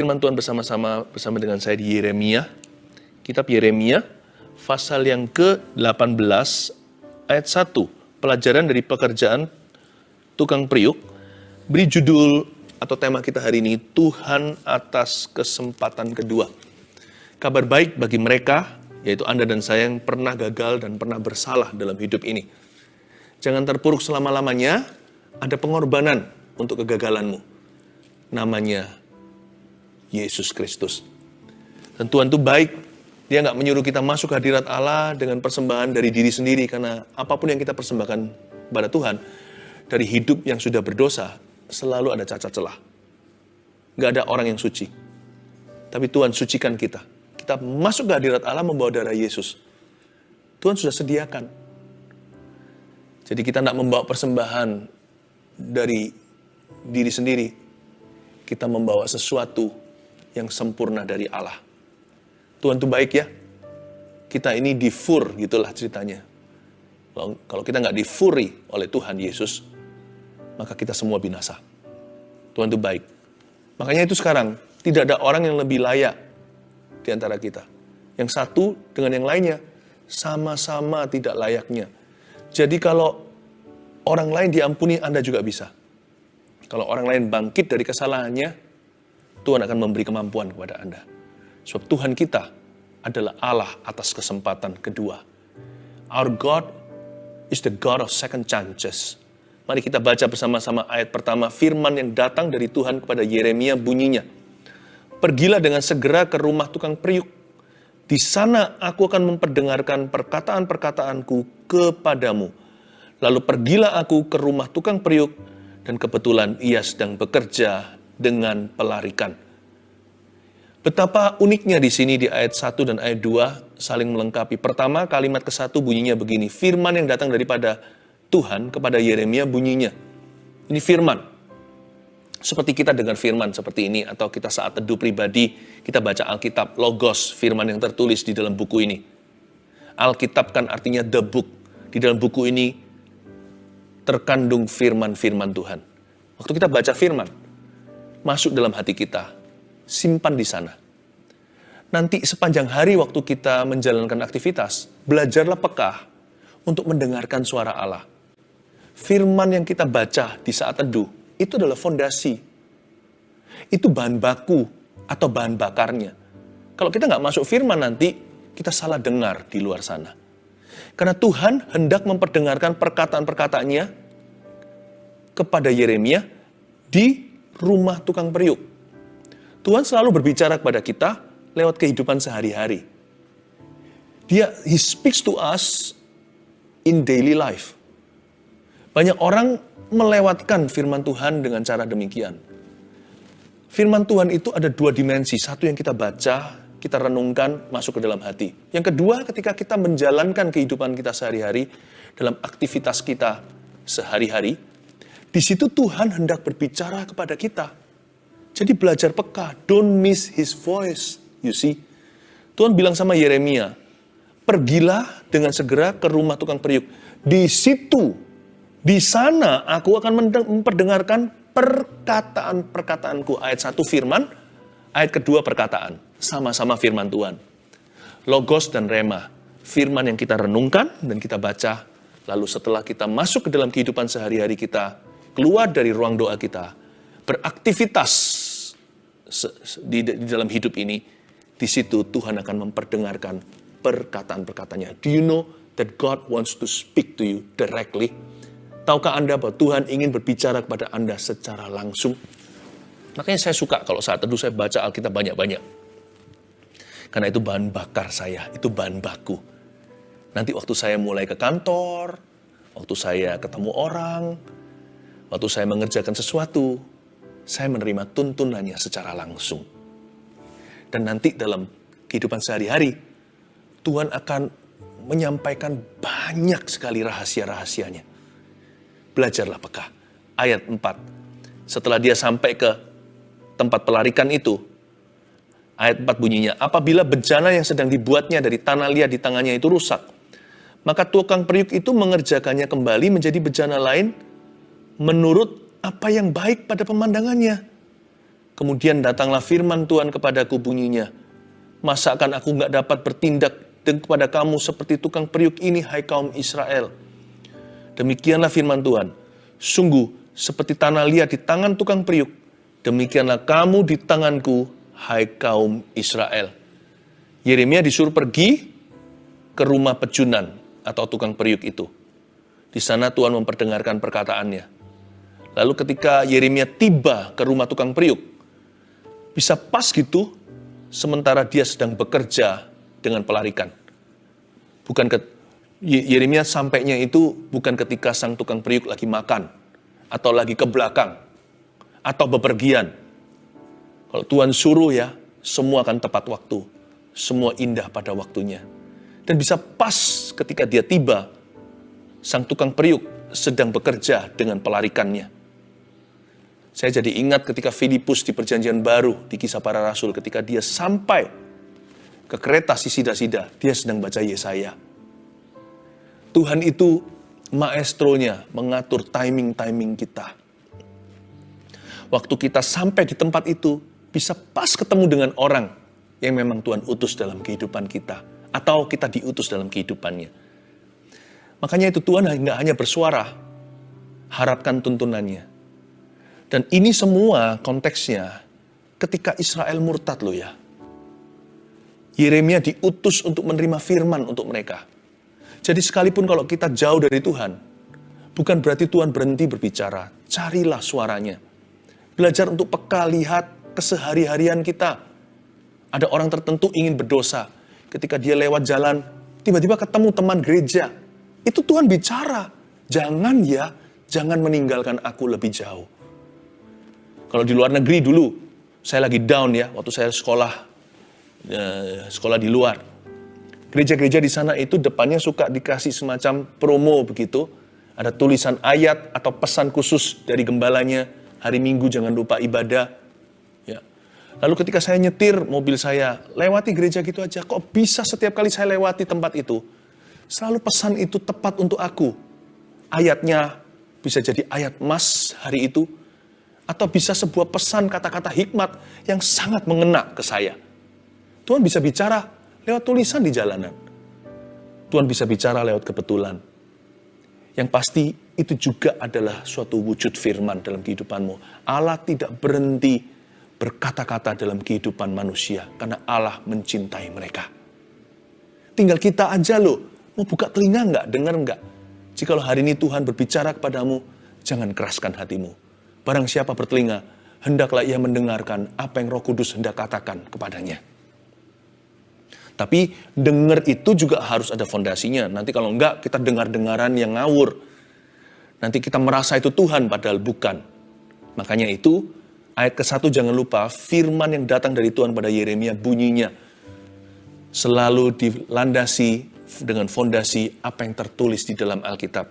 Firman Tuhan bersama dengan saya di Yeremia. Kitab Yeremia, pasal yang ke-18, ayat 1. Pelajaran dari pekerjaan tukang periuk. Beri judul atau tema kita hari ini, Tuhan atas kesempatan kedua. Kabar baik bagi mereka, yaitu Anda dan saya yang pernah gagal dan pernah bersalah dalam hidup ini. Jangan terpuruk selama-lamanya, ada pengorbanan untuk kegagalanmu. Namanya Yesus Kristus. Dan Tuhan itu baik. Dia nggak menyuruh kita masuk ke hadirat Allah dengan persembahan dari diri sendiri. Karena apapun yang kita persembahkan pada Tuhan, dari hidup yang sudah berdosa, selalu ada cacat celah. Nggak ada orang yang suci. Tapi Tuhan sucikan kita. Kita masuk ke hadirat Allah membawa darah Yesus. Tuhan sudah sediakan. Jadi kita nggak membawa persembahan dari diri sendiri. Kita membawa sesuatu yang sempurna dari Allah. Tuhan itu baik ya. Kita ini difur, gitulah ceritanya. Kalau kita nggak difuri oleh Tuhan Yesus, maka kita semua binasa. Tuhan itu baik. Makanya itu sekarang, tidak ada orang yang lebih layak di antara kita. Yang satu dengan yang lainnya, sama-sama tidak layaknya. Jadi kalau orang lain diampuni, Anda juga bisa. Kalau orang lain bangkit dari kesalahannya, Tuhan akan memberi kemampuan kepada Anda. Sebab Tuhan kita adalah Allah atas kesempatan kedua. Our God is the God of second chances. Mari kita baca bersama-sama ayat pertama. Firman yang datang dari Tuhan kepada Yeremia bunyinya, pergilah dengan segera ke rumah tukang periuk. Di sana aku akan memperdengarkan perkataan-perkataanku kepadamu. Lalu pergilah aku ke rumah tukang periuk, dan kebetulan ia sedang bekerja dengan pelarikan. Betapa uniknya di sini di ayat 1 dan ayat 2 saling melengkapi. Pertama, kalimat ke-1 bunyinya begini. Firman yang datang daripada Tuhan kepada Yeremia bunyinya. Ini firman. Seperti kita dengar firman seperti ini, atau kita saat teduh pribadi, kita baca Alkitab, Logos, firman yang tertulis di dalam buku ini. Alkitab kan artinya the book. Di dalam buku ini terkandung firman-firman Tuhan. Waktu kita baca firman, masuk dalam hati kita, simpan di sana. Nanti sepanjang hari waktu kita menjalankan aktivitas, belajarlah peka untuk mendengarkan suara Allah. Firman yang kita baca di saat teduh, itu adalah fondasi. Itu bahan baku atau bahan bakarnya. Kalau kita nggak masuk firman nanti, kita salah dengar di luar sana. Karena Tuhan hendak memperdengarkan perkataan-perkataannya kepada Yeremia di rumah tukang periuk. Tuhan selalu berbicara kepada kita lewat kehidupan sehari-hari. He speaks to us in daily life. Banyak orang melewatkan firman Tuhan dengan cara demikian. Firman Tuhan itu ada dua dimensi. Satu yang kita baca, kita renungkan, masuk ke dalam hati. Yang kedua, ketika kita menjalankan kehidupan kita sehari-hari, dalam aktivitas kita sehari-hari, di situ Tuhan hendak berbicara kepada kita. Jadi belajar peka, don't miss His voice, you see. Tuhan bilang sama Yeremia, pergilah dengan segera ke rumah tukang periuk. Di situ, di sana aku akan memperdengarkan perkataan-perkataanku. Ayat 1 firman, ayat kedua perkataan. Sama-sama firman Tuhan. Logos dan Rema, firman yang kita renungkan dan kita baca. Lalu setelah kita masuk ke dalam kehidupan sehari-hari kita, keluar dari ruang doa kita, beraktivitas di dalam hidup ini, di situ Tuhan akan memperdengarkan perkataan-perkataannya. Do you know that God wants to speak to you directly? Tahukah Anda bahwa Tuhan ingin berbicara kepada Anda secara langsung? Makanya saya suka kalau saat teduh saya baca Alkitab banyak-banyak. Karena itu bahan bakar saya, itu bahan baku. Nanti waktu saya mulai ke kantor, waktu saya ketemu orang, waktu saya mengerjakan sesuatu, saya menerima tuntunannya secara langsung. Dan nanti dalam kehidupan sehari-hari, Tuhan akan menyampaikan banyak sekali rahasia-rahasianya. Belajarlah peka. Ayat 4. Setelah dia sampai ke tempat pelarikan itu, ayat 4 bunyinya, apabila bejana yang sedang dibuatnya dari tanah liat di tangannya itu rusak, maka tukang periuk itu mengerjakannya kembali menjadi bejana lain menurut apa yang baik pada pemandangannya. Kemudian datanglah firman Tuhan kepadaku bunyinya, masakan aku nggak dapat bertindak kepada kamu seperti tukang periuk ini, hai kaum Israel. Demikianlah firman Tuhan, sungguh seperti tanah liat di tangan tukang periuk, demikianlah kamu di tanganku, hai kaum Israel. Yeremia disuruh pergi ke rumah pejunan atau tukang periuk itu. Di sana Tuhan memperdengarkan perkataannya. Lalu ketika Yeremia tiba ke rumah tukang periuk, bisa pas gitu, sementara dia sedang bekerja dengan pelarikan. Yeremia sampainya itu bukan ketika sang tukang periuk lagi makan, atau lagi ke belakang, atau bepergian. Kalau Tuhan suruh ya, semua akan tepat waktu, semua indah pada waktunya. Dan bisa pas ketika dia tiba, sang tukang periuk sedang bekerja dengan pelarikannya. Saya jadi ingat ketika Filipus di Perjanjian Baru, di Kisah Para Rasul, ketika dia sampai ke kereta si sida-sida, dia sedang baca Yesaya. Tuhan itu maestronya mengatur timing-timing kita. Waktu kita sampai di tempat itu, bisa pas ketemu dengan orang yang memang Tuhan utus dalam kehidupan kita, atau kita diutus dalam kehidupannya. Makanya itu Tuhan nggak hanya bersuara, harapkan tuntunannya. Dan ini semua konteksnya ketika Israel murtad loh ya. Yeremia diutus untuk menerima firman untuk mereka. Jadi sekalipun kalau kita jauh dari Tuhan, bukan berarti Tuhan berhenti berbicara. Carilah suaranya. Belajar untuk peka lihat kesehari-harian kita. Ada orang tertentu ingin berdosa. Ketika dia lewat jalan, tiba-tiba ketemu teman gereja. Itu Tuhan bicara. Jangan meninggalkan aku lebih jauh. Kalau di luar negeri dulu, saya lagi down ya, waktu saya sekolah di luar. Gereja-gereja di sana itu depannya suka dikasih semacam promo begitu. Ada tulisan ayat atau pesan khusus dari gembalanya, hari Minggu jangan lupa ibadah. Ya. Lalu ketika saya nyetir mobil saya, lewati gereja gitu aja, kok bisa setiap kali saya lewati tempat itu, selalu pesan itu tepat untuk aku. Ayatnya bisa jadi ayat emas hari itu, atau bisa sebuah pesan kata-kata hikmat yang sangat mengena ke saya. Tuhan bisa bicara lewat tulisan di jalanan. Tuhan bisa bicara lewat kebetulan. Yang pasti itu juga adalah suatu wujud firman dalam kehidupanmu. Allah tidak berhenti berkata-kata dalam kehidupan manusia karena Allah mencintai mereka. Tinggal kita aja loh, mau buka telinga enggak, dengar enggak. Jikalau hari ini Tuhan berbicara kepadamu, jangan keraskan hatimu. Barang siapa bertelinga, hendaklah ia mendengarkan apa yang Roh Kudus hendak katakan kepadanya. Tapi dengar itu juga harus ada fondasinya. Nanti kalau enggak, kita dengar-dengaran yang ngawur. Nanti kita merasa itu Tuhan, padahal bukan. Makanya itu, ayat ke-1 jangan lupa, firman yang datang dari Tuhan pada Yeremia bunyinya selalu dilandasi dengan fondasi apa yang tertulis di dalam Alkitab.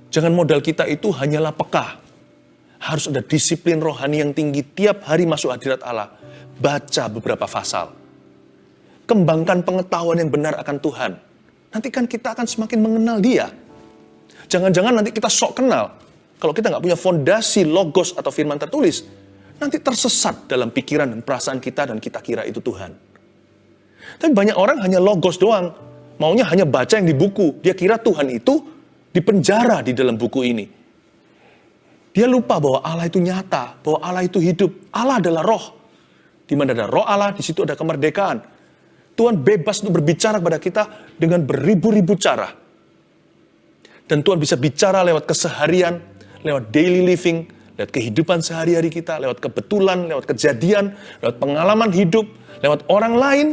Jangan modal kita itu hanyalah peka. Harus ada disiplin rohani yang tinggi tiap hari masuk hadirat Allah. Baca beberapa pasal. Kembangkan pengetahuan yang benar akan Tuhan. Nanti kan kita akan semakin mengenal Dia. Jangan-jangan nanti kita sok kenal. Kalau kita nggak punya fondasi logos atau firman tertulis, nanti tersesat dalam pikiran dan perasaan kita dan kita kira itu Tuhan. Tapi banyak orang hanya logos doang. Maunya hanya baca yang di buku. Dia kira Tuhan itu dipenjara di dalam buku ini. Dia lupa bahwa Allah itu nyata, bahwa Allah itu hidup. Allah adalah roh. Di mana ada roh Allah, di situ ada kemerdekaan. Tuhan bebas untuk berbicara kepada kita dengan beribu-ribu cara. Dan Tuhan bisa bicara lewat keseharian, lewat daily living, lewat kehidupan sehari-hari kita, lewat kebetulan, lewat kejadian, lewat pengalaman hidup, lewat orang lain.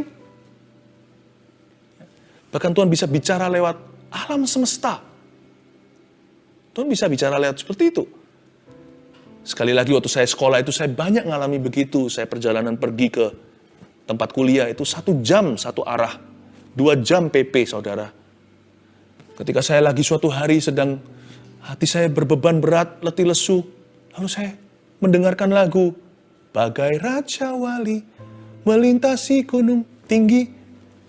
Bahkan Tuhan bisa bicara lewat alam semesta. Tuhan bisa bicara lewat seperti itu. Sekali lagi waktu saya sekolah itu saya banyak ngalami begitu. Saya perjalanan pergi ke tempat kuliah itu 1 jam satu arah. 2 jam PP saudara. Ketika saya lagi suatu hari sedang hati saya berbeban berat, letih lesu. Lalu saya mendengarkan lagu. Bagai Raja Wali melintasi gunung tinggi.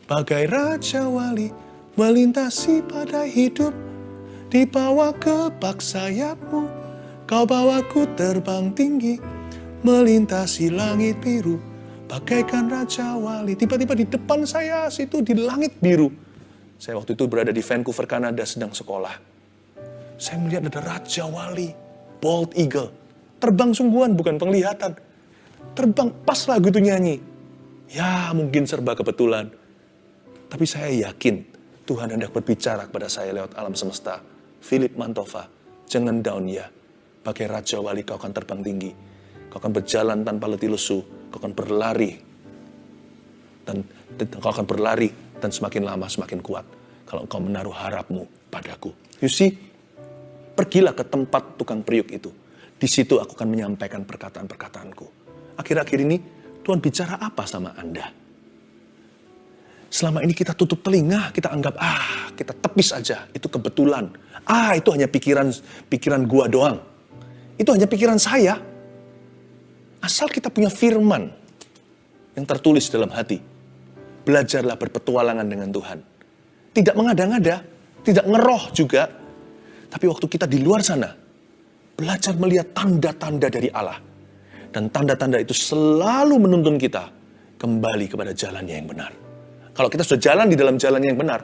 Bagai Raja Wali melintasi pada hidup. Dibawa ke bak sayapmu. Kau bawaku terbang tinggi, melintasi langit biru, bagaikan Raja Wali. Tiba-tiba di depan saya situ di langit biru. Saya waktu itu berada di Vancouver, Kanada, sedang sekolah. Saya melihat ada Raja Wali, bald eagle. Terbang sungguhan, bukan penglihatan. Terbang pas lagu itu nyanyi. Ya mungkin serba kebetulan. Tapi saya yakin Tuhan hendak berbicara kepada saya lewat alam semesta. Philip Mantova, jangan down ya. Bagai Raja Wali kau akan terbang tinggi. Kau akan berjalan tanpa letih lesu. Kau akan berlari. Dan kau akan berlari dan semakin lama semakin kuat. Kalau kau menaruh harapmu padaku. You see, pergilah ke tempat tukang periuk itu. Di situ aku akan menyampaikan perkataan-perkataanku. Akhir-akhir ini Tuhan bicara apa sama Anda? Selama ini kita tutup telinga, kita anggap, kita tepis aja, itu kebetulan. Itu hanya pikiran gua doang. Itu hanya pikiran saya. Asal kita punya firman yang tertulis dalam hati. Belajarlah berpetualangan dengan Tuhan. Tidak mengada-ngada, tidak ngeroh juga. Tapi waktu kita di luar sana, belajar melihat tanda-tanda dari Allah. Dan tanda-tanda itu selalu menuntun kita kembali kepada jalannya yang benar. Kalau kita sudah jalan di dalam jalannya yang benar,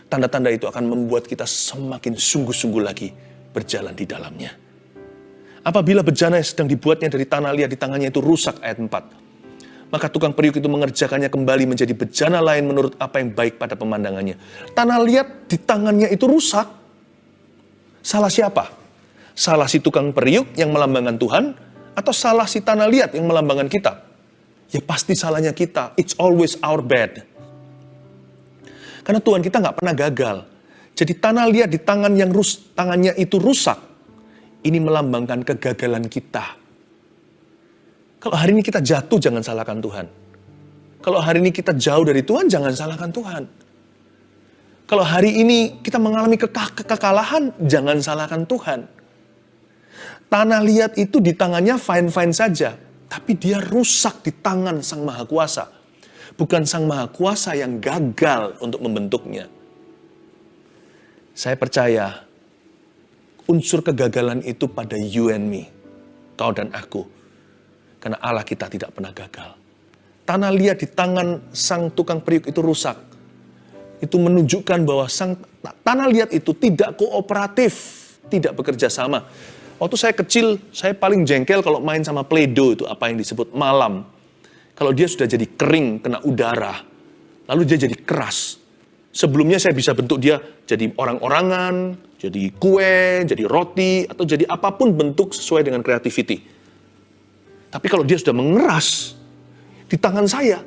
tanda-tanda itu akan membuat kita semakin sungguh-sungguh lagi berjalan di dalamnya. Apabila bejana yang sedang dibuatnya dari tanah liat di tangannya itu rusak, ayat 4. Maka tukang periuk itu mengerjakannya kembali menjadi bejana lain menurut apa yang baik pada pemandangannya. Tanah liat di tangannya itu rusak. Salah siapa? Salah si tukang periuk yang melambangkan Tuhan? Atau salah si tanah liat yang melambangkan kita? Ya pasti salahnya kita. It's always our bad. Karena Tuhan kita nggak pernah gagal. Jadi tanah liat di tangannya itu rusak. Ini melambangkan kegagalan kita. Kalau hari ini kita jatuh, jangan salahkan Tuhan. Kalau hari ini kita jauh dari Tuhan, jangan salahkan Tuhan. Kalau hari ini kita mengalami kekalahan, jangan salahkan Tuhan. Tanah liat itu di tangannya fine-fine saja. Tapi dia rusak di tangan Sang Maha Kuasa. Bukan Sang Maha Kuasa yang gagal untuk membentuknya. Saya percaya unsur kegagalan itu pada you and me. Kau dan aku. Karena Allah kita tidak pernah gagal. Tanah liat di tangan sang tukang periuk itu rusak. Itu menunjukkan bahwa tanah liat itu tidak kooperatif. Tidak bekerja sama. Waktu saya kecil, saya paling jengkel kalau main sama Play-Doh, itu apa yang disebut malam. Kalau dia sudah jadi kering, kena udara, lalu dia jadi keras. Sebelumnya saya bisa bentuk dia jadi orang-orangan, jadi kue, jadi roti, atau jadi apapun bentuk sesuai dengan creativity. Tapi kalau dia sudah mengeras, di tangan saya,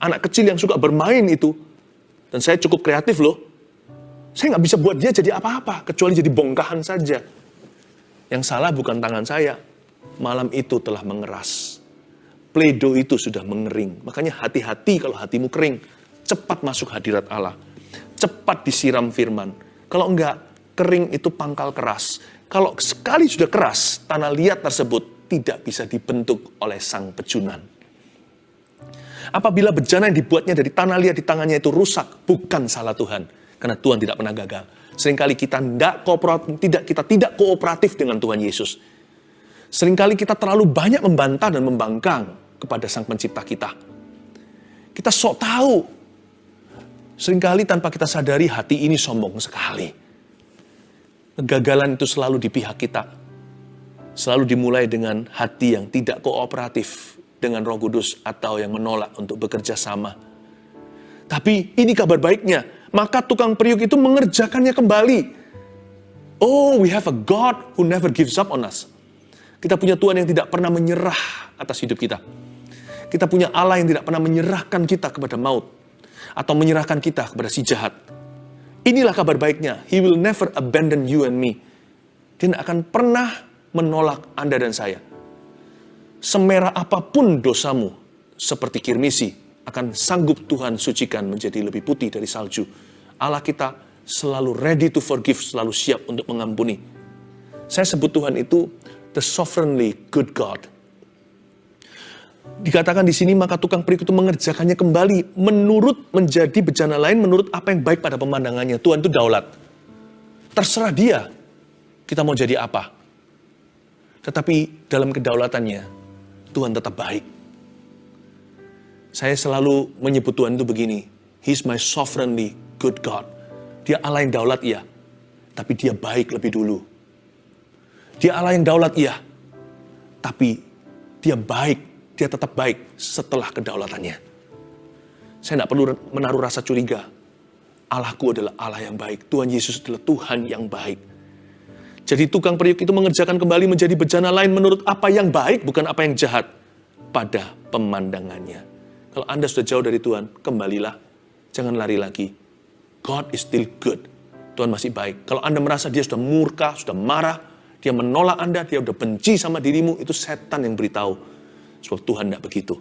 anak kecil yang suka bermain itu, dan saya cukup kreatif loh, saya nggak bisa buat dia jadi apa-apa, kecuali jadi bongkahan saja. Yang salah bukan tangan saya. Malam itu telah mengeras. Play-Doh itu sudah mengering. Makanya hati-hati kalau hatimu kering. Cepat masuk hadirat Allah. Cepat disiram firman. Kalau enggak, kering itu pangkal keras. Kalau sekali sudah keras, tanah liat tersebut tidak bisa dibentuk oleh sang pejunan. Apabila bejana yang dibuatnya dari tanah liat di tangannya itu rusak, bukan salah Tuhan. Karena Tuhan tidak pernah gagal. Seringkali kita tidak kooperatif dengan Tuhan Yesus. Seringkali kita terlalu banyak membantah dan membangkang kepada Sang Pencipta kita. Kita sok tahu. Seringkali tanpa kita sadari hati ini sombong sekali. Kegagalan itu selalu di pihak kita. Selalu dimulai dengan hati yang tidak kooperatif dengan Roh Kudus atau yang menolak untuk bekerja sama. Tapi ini kabar baiknya. Maka tukang periuk itu mengerjakannya kembali. Oh, we have a God who never gives up on us. Kita punya Tuhan yang tidak pernah menyerah atas hidup kita. Kita punya Allah yang tidak pernah menyerahkan kita kepada maut. Atau menyerahkan kita kepada si jahat. Inilah kabar baiknya. He will never abandon you and me. Dia tidak akan pernah menolak Anda dan saya. Semerah apapun dosamu, seperti kirmisi, akan sanggup Tuhan sucikan menjadi lebih putih dari salju. Allah kita selalu ready to forgive, selalu siap untuk mengampuni. Saya sebut Tuhan itu the sovereignly good God. Dikatakan di sini, maka tukang periuk itu mengerjakannya kembali menurut menjadi bejana lain, menurut apa yang baik pada pemandangannya. Tuhan itu daulat. Terserah dia kita mau jadi apa. Tetapi dalam kedaulatannya, Tuhan tetap baik. Saya selalu menyebut Tuhan itu begini, He's my sovereignly good God. Dia Allah yang daulat, iya, tapi dia baik lebih dulu. Dia Allah yang daulat, iya, tapi dia baik, dia tetap baik setelah kedaulatannya. Saya tidak perlu menaruh rasa curiga. Allahku adalah Allah yang baik. Tuhan Yesus adalah Tuhan yang baik. Jadi tukang periuk itu mengerjakan kembali menjadi bejana lain menurut apa yang baik, bukan apa yang jahat pada pemandangannya. Kalau Anda sudah jauh dari Tuhan, kembalilah. Jangan lari lagi. God is still good. Tuhan masih baik. Kalau Anda merasa dia sudah murka, sudah marah, dia menolak Anda, dia sudah benci sama dirimu, itu setan yang beritahu. Sebab Tuhan tidak begitu.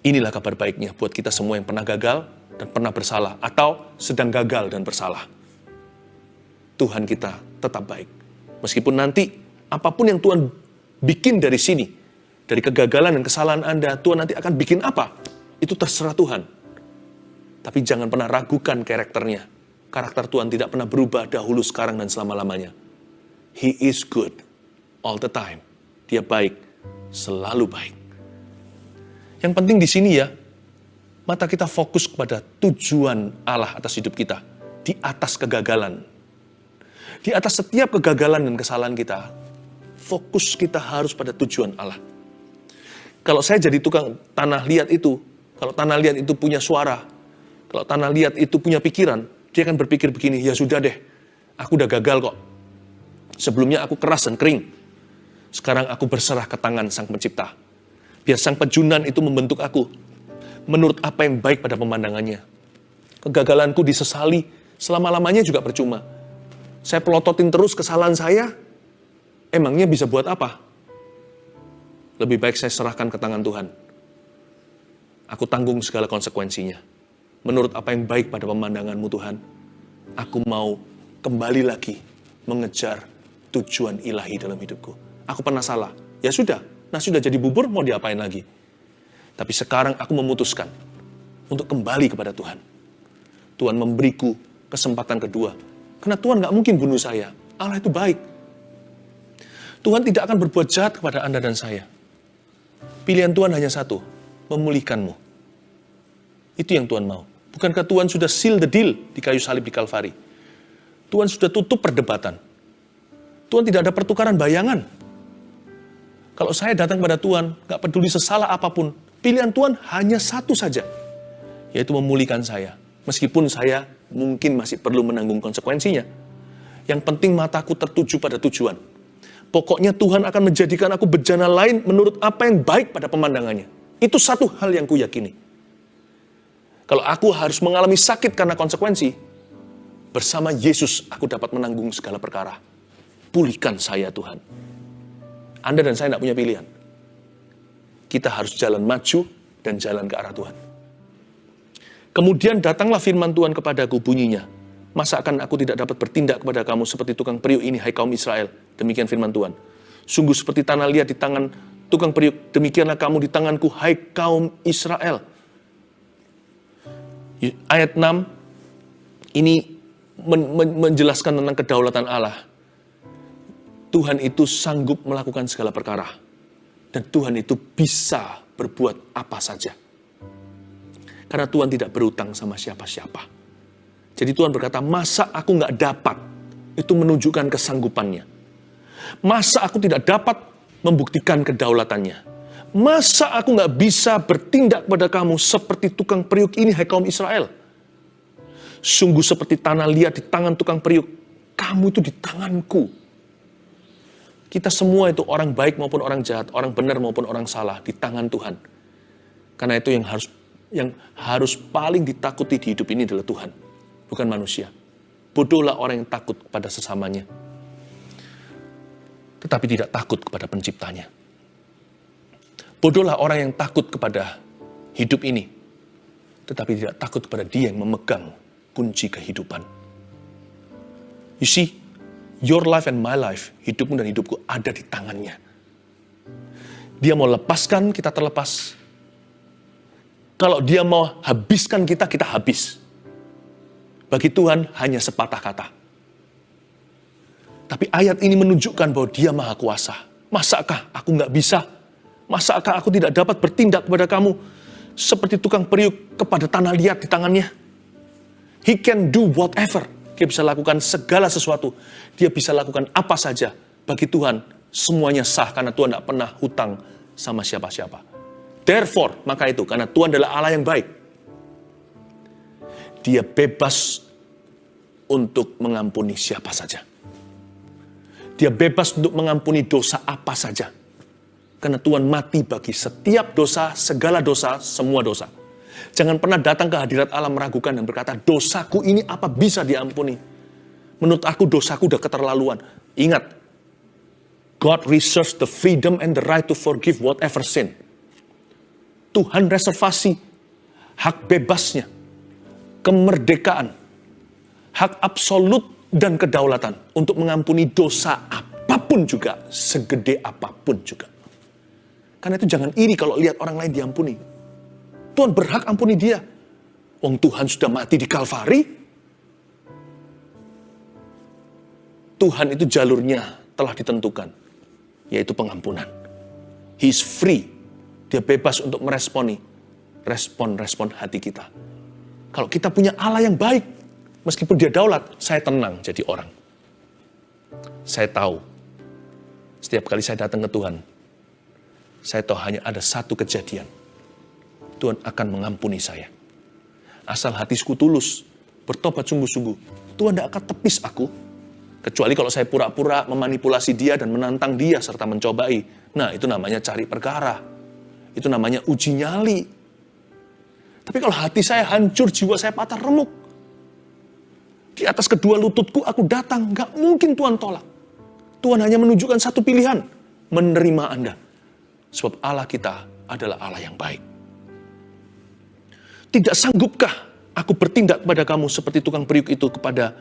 Inilah kabar baiknya buat kita semua yang pernah gagal dan pernah bersalah, atau sedang gagal dan bersalah. Tuhan kita tetap baik. Meskipun nanti, apapun yang Tuhan bikin dari sini, dari kegagalan dan kesalahan Anda, Tuhan nanti akan bikin apa? Itu terserah Tuhan. Tapi jangan pernah ragukan karakternya. Karakter Tuhan tidak pernah berubah dahulu, sekarang, dan selama-lamanya. He is good all the time. Dia baik, selalu baik. Yang penting di sini ya, mata kita fokus kepada tujuan Allah atas hidup kita. Di atas kegagalan. Di atas setiap kegagalan dan kesalahan kita, fokus kita harus pada tujuan Allah. Kalau saya jadi tukang tanah liat itu, kalau tanah liat itu punya suara, kalau tanah liat itu punya pikiran, dia akan berpikir begini, ya sudah deh, aku udah gagal kok. Sebelumnya aku keras dan kering. Sekarang aku berserah ke tangan Sang Pencipta. Biar Sang Pejunan itu membentuk aku menurut apa yang baik pada pemandangannya. Kegagalanku disesali, selama-lamanya juga percuma. Saya pelototin terus kesalahan saya, emangnya bisa buat apa? Lebih baik saya serahkan ke tangan Tuhan. Aku tanggung segala konsekuensinya. Menurut apa yang baik pada pemandanganmu Tuhan, aku mau kembali lagi mengejar tujuan ilahi dalam hidupku. Aku pernah salah, ya sudah, nasi sudah jadi bubur, mau diapain lagi? Tapi sekarang aku memutuskan untuk kembali kepada Tuhan. Tuhan memberiku kesempatan kedua. Karena Tuhan gak mungkin bunuh saya. Allah itu baik. Tuhan tidak akan berbuat jahat kepada Anda dan saya. Pilihan Tuhan hanya satu, memulihkanmu. Itu yang Tuhan mau. Bukankah Tuhan sudah seal the deal di kayu salib di Kalvari? Tuhan sudah tutup perdebatan. Tuhan tidak ada pertukaran bayangan. Kalau saya datang kepada Tuhan, gak peduli sesalah apapun, pilihan Tuhan hanya satu saja, yaitu memulihkan saya. Meskipun saya mungkin masih perlu menanggung konsekuensinya. Yang penting mataku tertuju pada tujuan. Pokoknya Tuhan akan menjadikan aku bejana lain menurut apa yang baik pada pemandangannya. Itu satu hal yang kuyakini. Kalau aku harus mengalami sakit karena konsekuensi, bersama Yesus aku dapat menanggung segala perkara. Pulihkan saya Tuhan. Anda dan saya tidak punya pilihan. Kita harus jalan maju dan jalan ke arah Tuhan. Kemudian datanglah firman Tuhan kepadaku, bunyinya, masa akan aku tidak dapat bertindak kepada kamu seperti tukang periuk ini, hai kaum Israel? Demikian firman Tuhan. Sungguh seperti tanah liat di tangan tukang periuk, demikianlah kamu di tanganku, hai kaum Israel. Ayat 6, ini menjelaskan tentang kedaulatan Allah. Tuhan itu sanggup melakukan segala perkara. Dan Tuhan itu bisa berbuat apa saja. Karena Tuhan tidak berutang sama siapa-siapa. Jadi Tuhan berkata, masa aku nggak dapat? Itu menunjukkan kesanggupannya. Masa aku tidak dapat membuktikan kedaulatannya? Masa aku nggak bisa bertindak pada kamu seperti tukang periuk ini, hai kaum Israel? Sungguh seperti tanah liat di tangan tukang periuk. Kamu itu di tanganku. Kita semua itu orang baik maupun orang jahat, orang benar maupun orang salah, di tangan Tuhan. Karena itu yang harus paling ditakuti di hidup ini adalah Tuhan, bukan manusia. Bodohlah orang yang takut kepada sesamanya, tetapi tidak takut kepada penciptanya. Bodohlah orang yang takut kepada hidup ini, tetapi tidak takut kepada Dia yang memegang kunci kehidupan. You see, your life and my life, hidupmu dan hidupku ada di tangannya. Dia mau lepaskan, kita terlepas. Kalau dia mau habiskan kita, kita habis. Bagi Tuhan hanya sepatah kata. Tapi ayat ini menunjukkan bahwa Dia maha kuasa. Masakah aku nggak bisa Masakah aku tidak dapat bertindak kepada kamu seperti tukang periuk kepada tanah liat di tangannya? He can do whatever. Dia bisa lakukan segala sesuatu. Dia bisa lakukan apa saja. Bagi Tuhan, semuanya sah karena Tuhan tidak pernah hutang sama siapa-siapa. Therefore, maka itu, karena Tuhan adalah Allah yang baik, Dia bebas untuk mengampuni siapa saja. Dia bebas untuk mengampuni dosa apa saja. Karena Tuhan mati bagi setiap dosa, segala dosa, semua dosa. Jangan pernah datang ke hadirat Allah meragukan dan berkata, dosaku ini apa bisa diampuni? Menurut aku dosaku udah keterlaluan. Ingat, God reserves the freedom and the right to forgive whatever sin. Tuhan reservasi hak bebasnya, kemerdekaan, hak absolut dan kedaulatan untuk mengampuni dosa apapun juga, segede apapun juga. Karena itu jangan iri kalau lihat orang lain diampuni. Tuhan berhak ampuni dia. Wong Tuhan sudah mati di Kalvari. Tuhan itu jalurnya telah ditentukan, yaitu pengampunan. He is free. Dia bebas untuk meresponi respon hati kita. Kalau kita punya Allah yang baik, meskipun dia daulat, saya tenang jadi orang. Saya tahu, setiap kali saya datang ke Tuhan, saya tahu hanya ada satu kejadian. Tuhan akan mengampuni saya. Asal hatiku tulus, bertobat sungguh-sungguh, Tuhan tidak akan tepis aku. Kecuali kalau saya pura-pura memanipulasi dia dan menantang dia serta mencobai. Nah, itu namanya cari perkara. Itu namanya uji nyali. Tapi kalau hati saya hancur, jiwa saya patah remuk, di atas kedua lututku aku datang, gak mungkin Tuhan tolak. Tuhan hanya menunjukkan satu pilihan, menerima Anda. Sebab Allah kita adalah Allah yang baik. Tidak sanggupkah aku bertindak kepada kamu seperti tukang periuk itu kepada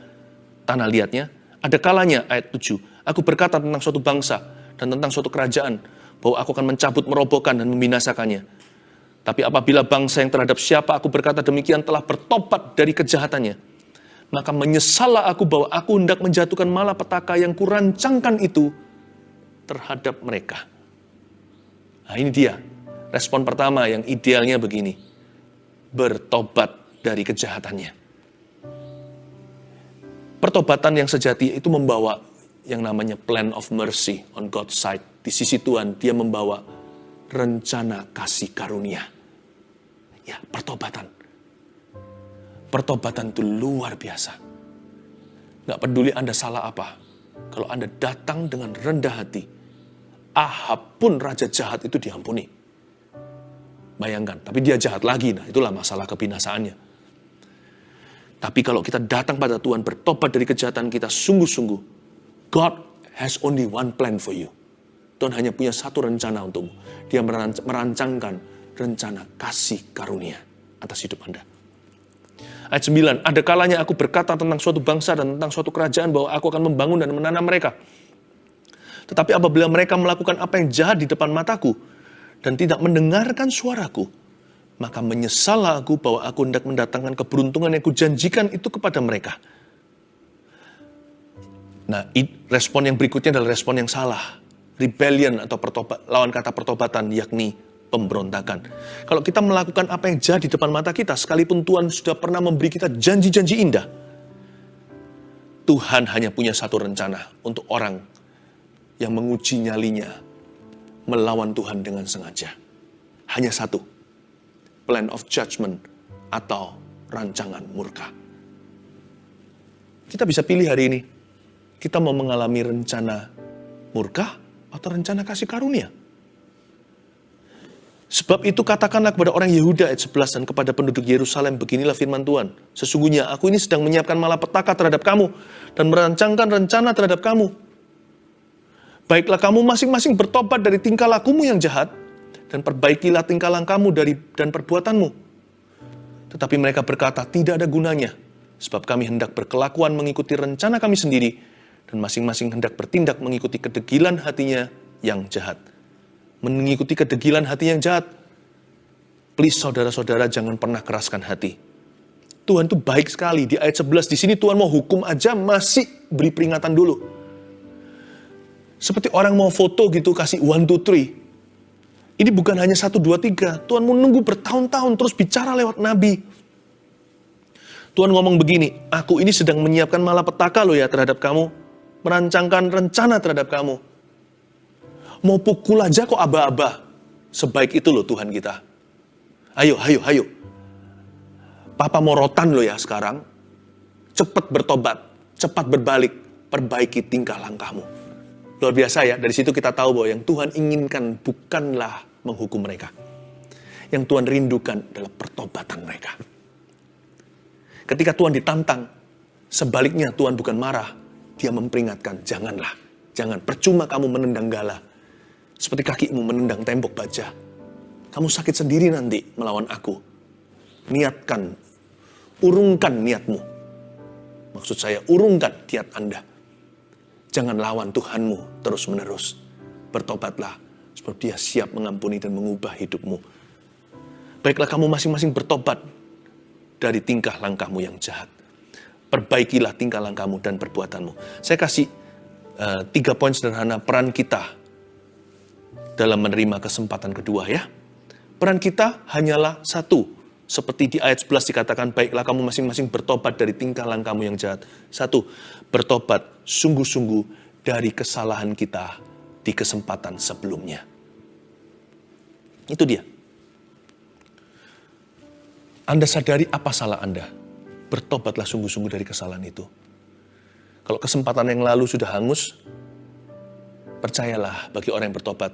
tanah liatnya? Ada kalanya, ayat 7, aku berkata tentang suatu bangsa dan tentang suatu kerajaan, bahwa aku akan mencabut, merobohkan, dan membinasakannya. Tapi apabila bangsa yang terhadap siapa aku berkata demikian telah bertobat dari kejahatannya, maka menyesallah aku bahwa aku hendak menjatuhkan malapetaka yang kurancangkan itu terhadap mereka. Nah ini dia, respon pertama yang idealnya begini. Bertobat dari kejahatannya. Pertobatan yang sejati itu membawa yang namanya plan of mercy on God's side. Di sisi Tuhan, dia membawa rencana kasih karunia. Ya, pertobatan. Pertobatan itu luar biasa. Gak peduli Anda salah apa. Kalau Anda datang dengan rendah hati, Ahab pun raja jahat itu diampuni. Bayangkan, tapi dia jahat lagi. Nah, itulah masalah kebinasaannya. Tapi kalau kita datang pada Tuhan, bertobat dari kejahatan kita sungguh-sungguh, God has only one plan for you. Tuhan hanya punya satu rencana untukmu. Dia merancangkan rencana kasih karunia atas hidup Anda. Ayat 9, ada kalanya aku berkata tentang suatu bangsa dan tentang suatu kerajaan bahwa aku akan membangun dan menanam mereka. Tetapi apabila mereka melakukan apa yang jahat di depan mataku dan tidak mendengarkan suaraku, maka menyesallah aku bahwa aku hendak mendatangkan keberuntungan yang kujanjikan itu kepada mereka. Nah, respon yang berikutnya adalah respon yang salah. Rebellion atau lawan kata pertobatan, yakni pemberontakan. Kalau kita melakukan apa yang jahat di depan mata kita, sekalipun Tuhan sudah pernah memberi kita janji-janji indah, Tuhan hanya punya satu rencana untuk orang yang menguji nyalinya, melawan Tuhan dengan sengaja. Hanya satu, plan of judgment atau rancangan murka. Kita bisa pilih hari ini, kita mau mengalami rencana murka atau rencana kasih karunia. Sebab itu katakanlah kepada orang Yehuda ayat 11 dan kepada penduduk Yerusalem, beginilah firman Tuhan. Sesungguhnya aku ini sedang menyiapkan malapetaka terhadap kamu dan merancangkan rencana terhadap kamu. Baiklah kamu masing-masing bertobat dari tingkah lakumu yang jahat dan perbaikilah tingkah lakumu dan perbuatanmu. Tetapi mereka berkata, tidak ada gunanya, sebab kami hendak berkelakuan mengikuti rencana kami sendiri dan masing-masing hendak bertindak mengikuti kedegilan hatinya yang jahat. Mengikuti kedegilan hati yang jahat. Please saudara-saudara jangan pernah keraskan hati. Tuhan itu baik sekali. Di ayat 11 di sini Tuhan mau hukum aja masih beri peringatan dulu. Seperti orang mau foto gitu, kasih 1, 2, 3. Ini bukan hanya 1, 2, 3. Tuhan menunggu bertahun-tahun terus bicara lewat nabi. Tuhan ngomong begini, aku ini sedang menyiapkan malapetaka loh ya terhadap kamu. Merancangkan rencana terhadap kamu. Mau pukul aja kok aba-aba. Sebaik itu loh Tuhan kita. Ayo. Papa mau rotan loh ya sekarang. Cepat bertobat, cepat berbalik, perbaiki tingkah langkahmu. Luar biasa ya, dari situ kita tahu bahwa yang Tuhan inginkan bukanlah menghukum mereka. Yang Tuhan rindukan adalah pertobatan mereka. Ketika Tuhan ditantang, sebaliknya Tuhan bukan marah, Dia memperingatkan, jangan, percuma kamu menendang gala. Seperti kakimu menendang tembok baja. Kamu sakit sendiri nanti melawan aku. Niatkan, urungkan niatmu. Maksud saya, urungkan niat Anda. Jangan lawan Tuhanmu terus-menerus. Bertobatlah, sebab Dia siap mengampuni dan mengubah hidupmu. Baiklah kamu masing-masing bertobat dari tingkah langkahmu yang jahat. Perbaikilah tingkah langkahmu dan perbuatanmu. Saya kasih 3 poin sederhana peran kita dalam menerima kesempatan kedua ya. Peran kita hanyalah 1. Seperti di ayat 11 dikatakan, baiklah kamu masing-masing bertobat dari tingkah langkahmu yang jahat. 1. Bertobat sungguh-sungguh dari kesalahan kita di kesempatan sebelumnya. Itu dia. Anda sadari apa salah Anda. Bertobatlah sungguh-sungguh dari kesalahan itu. Kalau kesempatan yang lalu sudah hangus, percayalah bagi orang yang bertobat,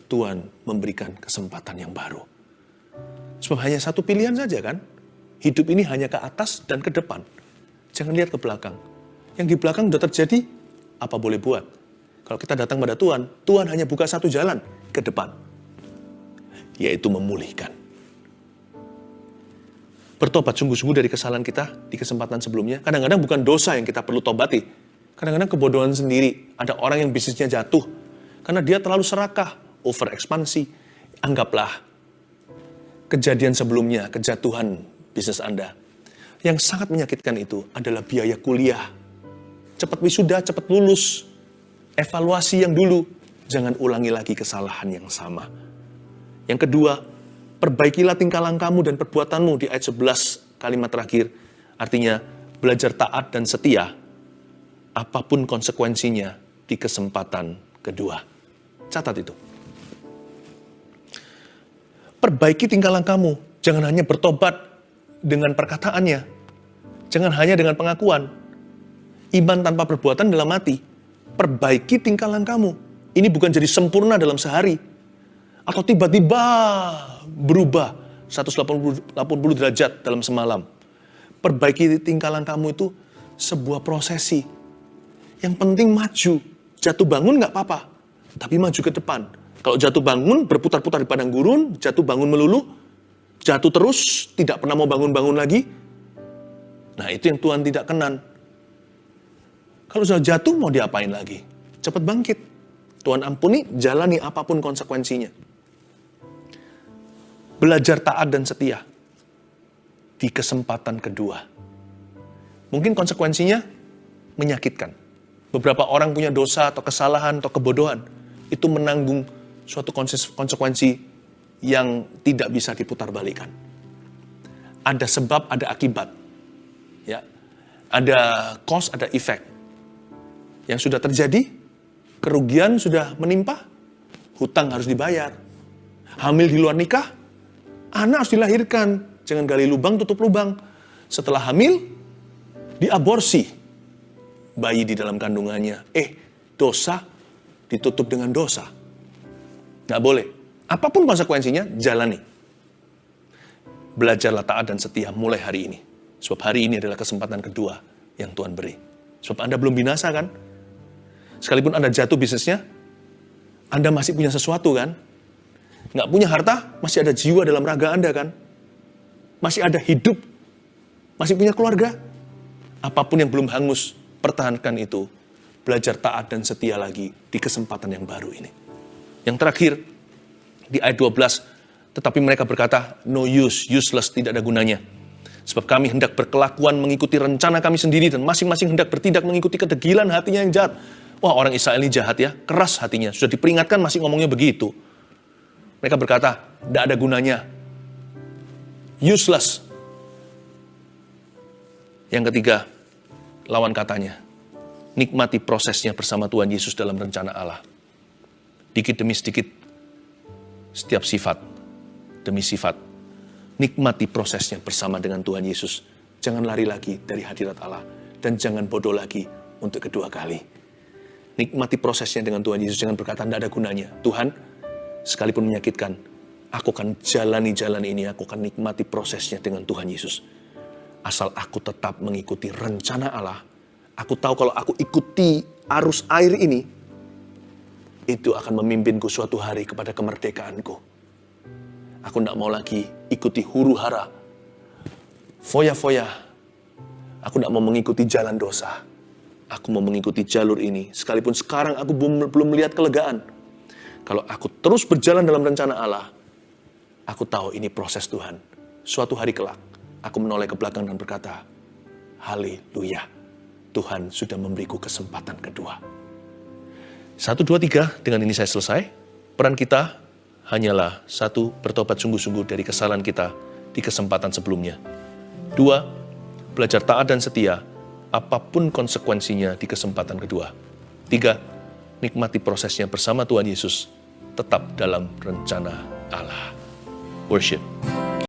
Tuhan memberikan kesempatan yang baru. Sebab hanya satu pilihan saja kan. Hidup ini hanya ke atas dan ke depan. Jangan lihat ke belakang. Yang di belakang sudah terjadi, apa boleh buat? Kalau kita datang pada Tuhan, Tuhan hanya buka satu jalan ke depan. Yaitu memulihkan. Bertobat sungguh-sungguh dari kesalahan kita di kesempatan sebelumnya. Kadang-kadang bukan dosa yang kita perlu tobati. Kadang-kadang kebodohan sendiri. Ada orang yang bisnisnya jatuh. Karena dia terlalu serakah, overekspansi. Anggaplah kejadian sebelumnya, kejatuhan bisnis Anda. Yang sangat menyakitkan itu adalah biaya kuliah. Cepat wisuda, cepat lulus. Evaluasi yang dulu. Jangan ulangi lagi kesalahan yang sama. Yang kedua, perbaikilah tingkah langkahmu dan perbuatanmu di ayat 11 kalimat terakhir. Artinya, belajar taat dan setia, apapun konsekuensinya di kesempatan kedua. Catat itu. Perbaiki tingkah langkahmu. Jangan hanya bertobat dengan perkataannya. Jangan hanya dengan pengakuan. Iman tanpa perbuatan dalam mati. Perbaiki tingkah langkahmu. Ini bukan jadi sempurna dalam sehari. Atau tiba-tiba berubah 180 derajat dalam semalam. Perbaiki tingkah langkahmu itu sebuah prosesi. Yang penting maju. Jatuh bangun nggak apa-apa, tapi maju ke depan. Kalau jatuh bangun, berputar-putar di padang gurun, jatuh bangun melulu, jatuh terus, tidak pernah mau bangun-bangun lagi. Nah, itu yang Tuhan tidak kenan. Kalau sudah jatuh, mau diapain lagi? Cepat bangkit. Tuhan ampuni, jalani apapun konsekuensinya. Belajar taat dan setia di kesempatan kedua. Mungkin konsekuensinya menyakitkan. Beberapa orang punya dosa atau kesalahan atau kebodohan. Itu menanggung suatu konsekuensi yang tidak bisa diputarbalikkan. Ada sebab, ada akibat. Ya. Ada cause, ada effect. Yang sudah terjadi, kerugian sudah menimpa, hutang harus dibayar. Hamil di luar nikah, anak harus dilahirkan. Jangan gali lubang, tutup lubang. Setelah hamil, diaborsi. Bayi di dalam kandungannya. Dosa ditutup dengan dosa. Nggak boleh. Apapun konsekuensinya, jalani. Belajarlah taat dan setia mulai hari ini. Sebab hari ini adalah kesempatan kedua yang Tuhan beri. Sebab Anda belum binasa kan? Sekalipun Anda jatuh bisnisnya, Anda masih punya sesuatu kan? Nggak punya harta, masih ada jiwa dalam raga Anda kan? Masih ada hidup, masih punya keluarga. Apapun yang belum hangus, pertahankan itu. Belajar taat dan setia lagi di kesempatan yang baru ini. Yang terakhir, di ayat 12, tetapi mereka berkata, no use, useless, tidak ada gunanya. Sebab kami hendak berkelakuan mengikuti rencana kami sendiri dan masing-masing hendak bertindak mengikuti kedegilan hatinya yang jahat. Wah, orang Israel ini jahat ya, keras hatinya. Sudah diperingatkan masih ngomongnya begitu. Mereka berkata, tidak ada gunanya. Useless. Yang ketiga, lawan katanya. Nikmati prosesnya bersama Tuhan Yesus dalam rencana Allah. Dikit demi sedikit, setiap sifat demi sifat. Nikmati prosesnya bersama dengan Tuhan Yesus. Jangan lari lagi dari hadirat Allah. Dan jangan bodoh lagi untuk kedua kali. Nikmati prosesnya dengan Tuhan Yesus. Jangan berkata, tidak ada gunanya. Tuhan, sekalipun menyakitkan, aku akan jalani jalan ini. Aku akan nikmati prosesnya dengan Tuhan Yesus. Asal aku tetap mengikuti rencana Allah. Aku tahu kalau aku ikuti arus air ini, itu akan memimpinku suatu hari kepada kemerdekaanku. Aku tidak mau lagi ikuti huru hara, foya-foya. Aku tidak mau mengikuti jalan dosa. Aku mau mengikuti jalur ini. Sekalipun sekarang aku belum melihat kelegaan. Kalau aku terus berjalan dalam rencana Allah, aku tahu ini proses Tuhan. Suatu hari kelak, aku menoleh ke belakang dan berkata, haleluya, Tuhan sudah memberiku kesempatan kedua. 1, 2, 3, dengan ini saya selesai. Peran kita hanyalah 1, bertobat sungguh-sungguh dari kesalahan kita di kesempatan sebelumnya. 2, belajar taat dan setia, apapun konsekuensinya di kesempatan kedua. 3, nikmati prosesnya bersama Tuhan Yesus, tetap dalam rencana Allah. Worship.